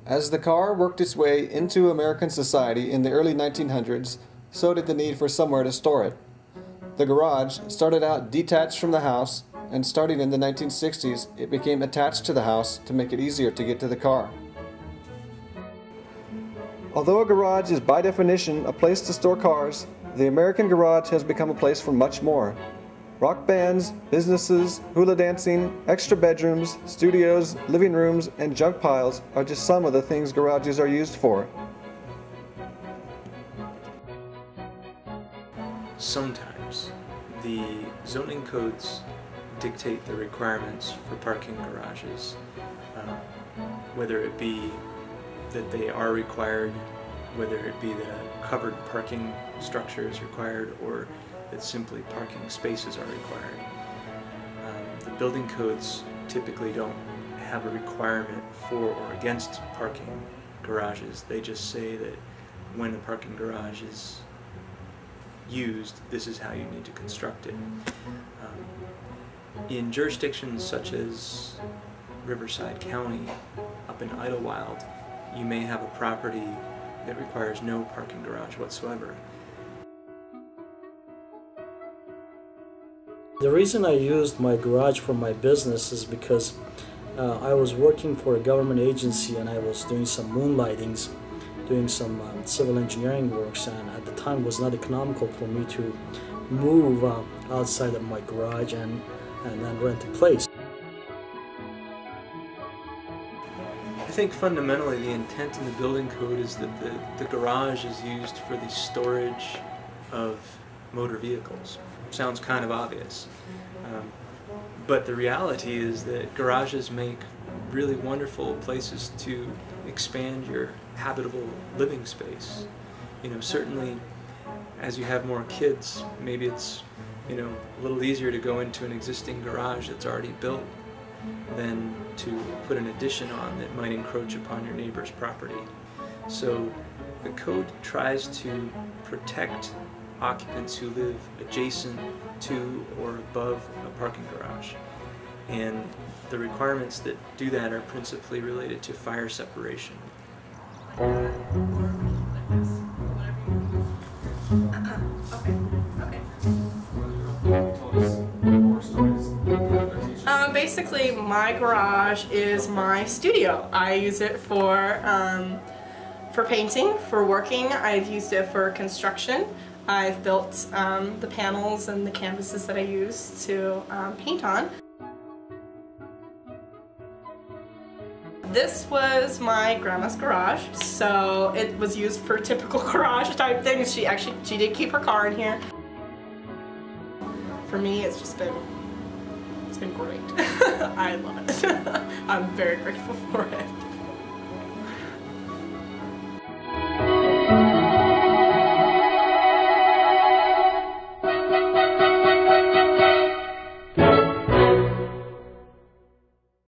As the car worked its way into American society in the early 1900s, so did the need for somewhere to store it. The garage started out detached from the house, and starting in the 1960s, it became attached to the house to make it easier to get to the car. Although a garage is by definition a place to store cars, the American garage has become a place for much more. Rock bands, businesses, hula dancing, extra bedrooms, studios, living rooms, and junk piles are just some of the things garages are used for. Sometimes the zoning codes dictate the requirements for parking garages, whether it be that they are required, whether it be that a covered parking structure is required, or that simply parking spaces are required. The building codes typically don't have a requirement for or against parking garages. They just say that when a parking garage is used, this is how you need to construct it. In jurisdictions such as Riverside County, up in Idlewild, you may have a property that requires no parking garage whatsoever. The reason I used my garage for my business is because I was working for a government agency and I was doing some moonlightings, doing some civil engineering works, and at the time it was not economical for me to move outside of my garage and then rent a place. I think fundamentally the intent in the building code is that the garage is used for the storage of motor vehicles. Sounds kind of obvious, but the reality is that garages make really wonderful places to expand your habitable living space. You know, certainly as you have more kids, maybe it's, you know, a little easier to go into an existing garage that's already built than to put an addition on that might encroach upon your neighbor's property. So the code tries to protect occupants who live adjacent to or above a parking garage. And the requirements that do that are principally related to fire separation. Basically, my garage is my studio. I use it for painting, for working. I've used it for construction. I've built the panels and the canvases that I use to paint on. This was my grandma's garage, so it was used for typical garage type things. She did keep her car in here. For me, it's been great. I love it. I'm very grateful for it.